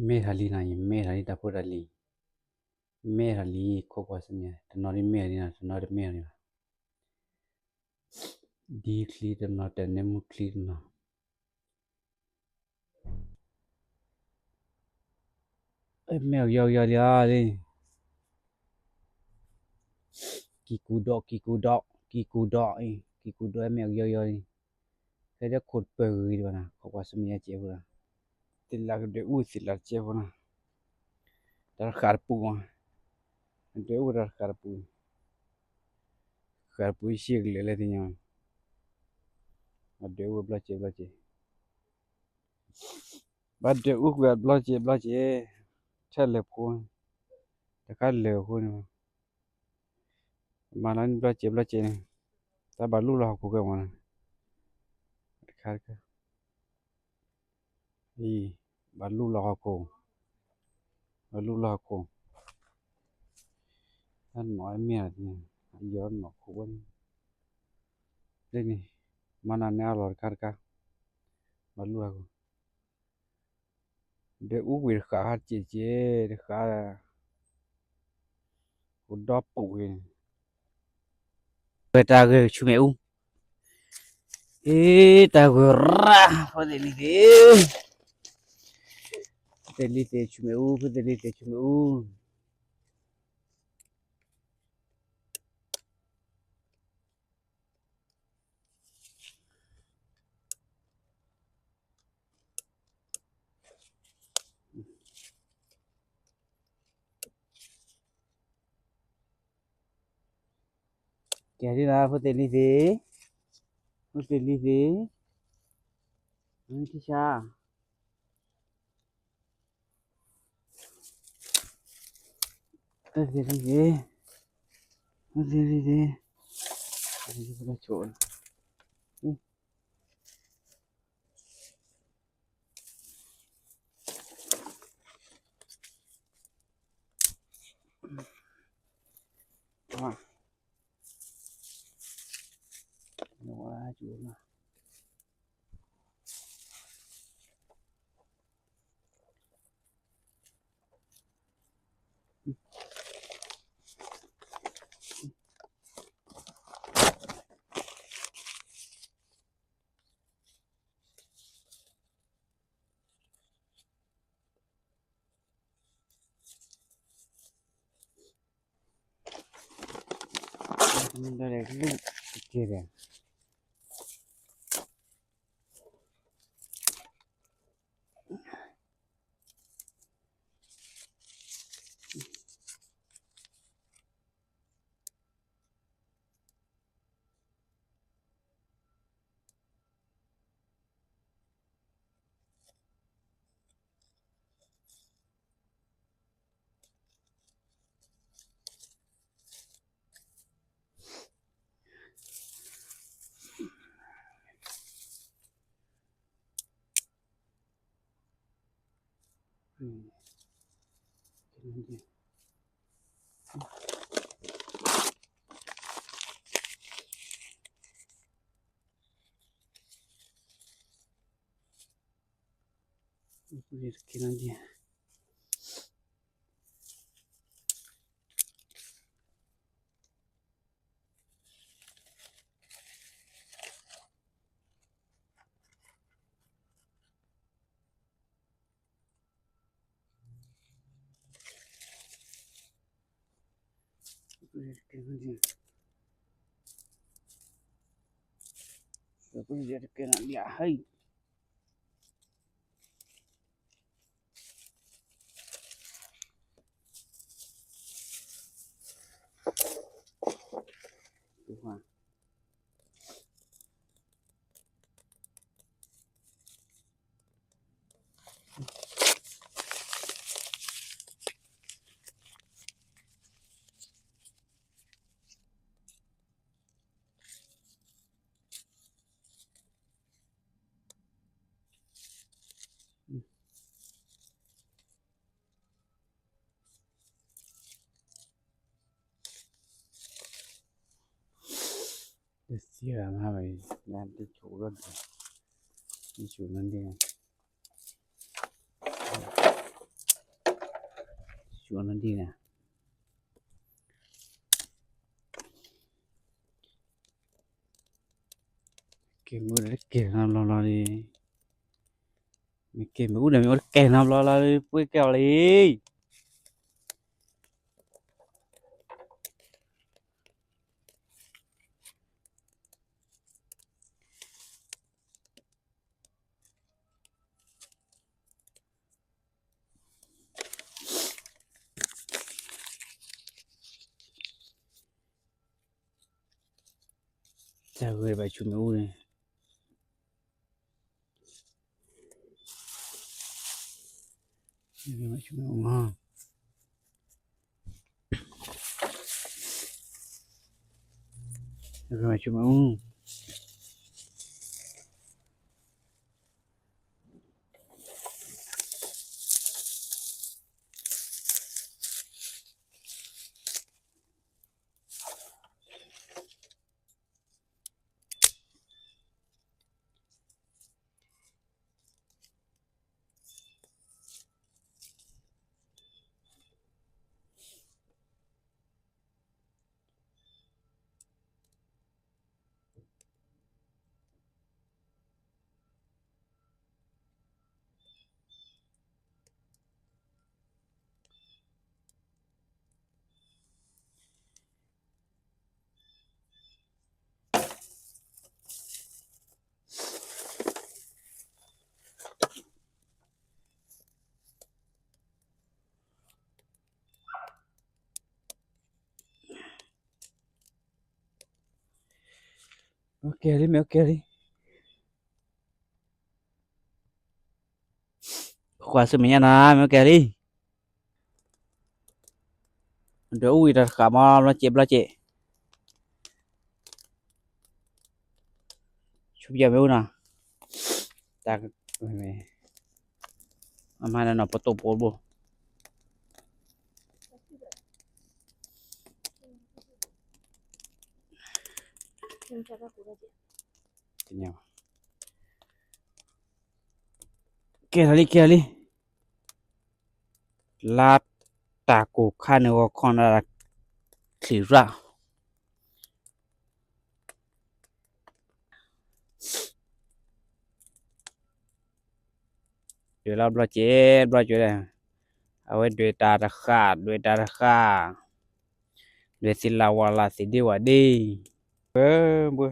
메할리나이 메할리 다포랄리 메할리 코코스미야 너리 메할리나 너리 메할리나 디클리드나 데네무클리드나 mèo yo yo yo đi kỳ cù đọ mèo yo yo đi cái đó cột bự đi bạn không qua sớm nha chị vừa tin là cái u xịt là chị vừa nè đó khar pu mà cái u đó khar pu xịt lele thì nhau mà cái u bla chị bắt cái u quẹt bla chị chắc là pu cái lệ pu nè mà nó bla chị này ta bảo lúc nào cũng cái mà khar cái gì bảo lúc nào cũng anh nói mẹ thì giờ nó cũng đây này mà nó nè rồi khar bảo lúc nào để u quẹt khá chị để khá cũng đóp bụi người ta người chú mẹ ê ta người ra có thể lý thế chú mẹ có thể lý thế chú mẹ kẻ đi ra có thể lý thế thì sao có thể lý thế cái chỗ nó chỗ nào mình đây là cái lúc kia kìa 이렇게 난지 이렇게 난지 하이 đúng không để xíu làm hai mày làm cái chỗ đó đi chỗ lên đi chuột nó đi nè cái mưa đấy kẹt làm lo đi mình kẹt mưa này mình kẹt làm lo đi với kẹo đi chào người bài chuột mưa này bài chuột mưa ngon bài chuột mưa ok đi mẹ ok đi qua sớm nha na mẹ ok đi đỡ ui ra cả mà nó chết chụp giờ mẹ na ta mẹ mà nó bắt tổ bộ nhau kia đi lát ta cổ khăn nó còn là chỉ ra rồi là bao chết nàyเอาไว้ด้วยตาตะขาด้วยตาตะขาด้วยศิลาวาลาสิดีว่าดีbu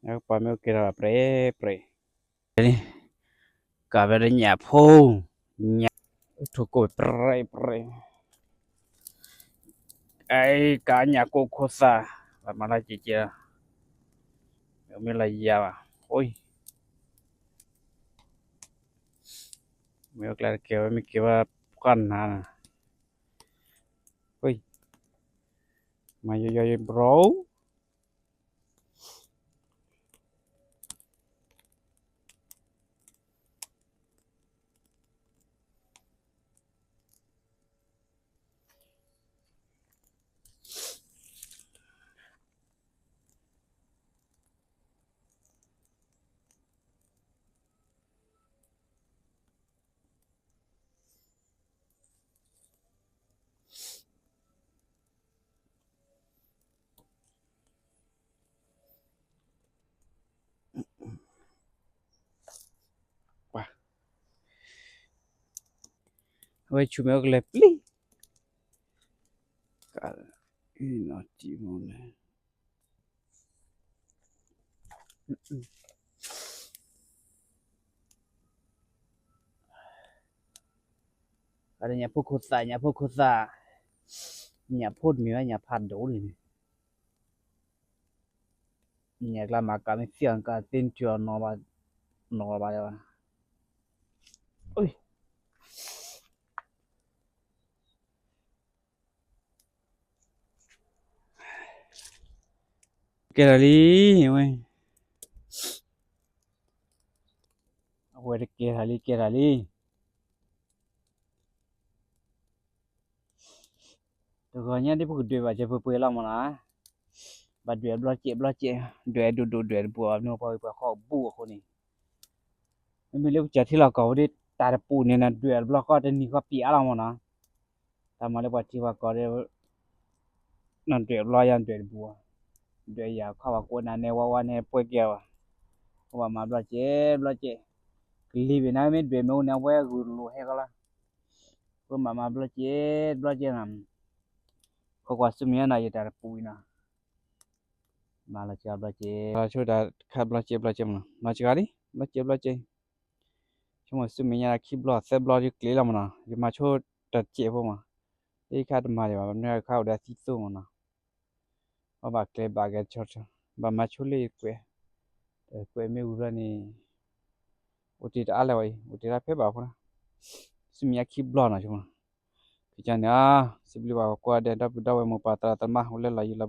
aku pameo kira pre ini kabarnya po nya tuku pre ai kanya kokosa malah cicia mela ya oi meo klar ke mi ke wa kan na oi mayo bro oi chumeo kle pli kal ino timone ada nya pukusa nya phut mi nya phan do ni nya la ma ka mi fiang ka tin chua no ba ya oi cái là đi ơi ôi cái là đi rồi nhá đi bữa đuổi vào chơi bữa lòng mà lá bà đuổi lo chuyện đuổi đuổi bùa nó bùa khó bùaคนนี้ไม่รู้จะที่เราเก่าดิ ta da pu ne na due block ko de ni ko pi ala mo na ta ma le ba ti wa ko de na due block yan due bu due ya kha wa ko na ne wa ne pwe kya wa wa ma block che li bi na me due mo na wa gu lo he ka la ko ma block che na ko kwa su mi na ye ta pu na ma la cha block che la chu da kha block che ma ma cha ri block che chúng mà xem mình nhà khi blog xe blog đi kỹ lắm mà nhưng mà chỗ đặt chế vô mà đi khai mà để mà nơi khai đã thích số mà nó bà kể bà cái cho bà mà chỗ lấy quê mấy ura này ủa thì đã rồi ủa thì đã phép bảo không xem mình khi blog này chúng mà cái này à xem đi vào qua đây đã một bà ta mà lên lại là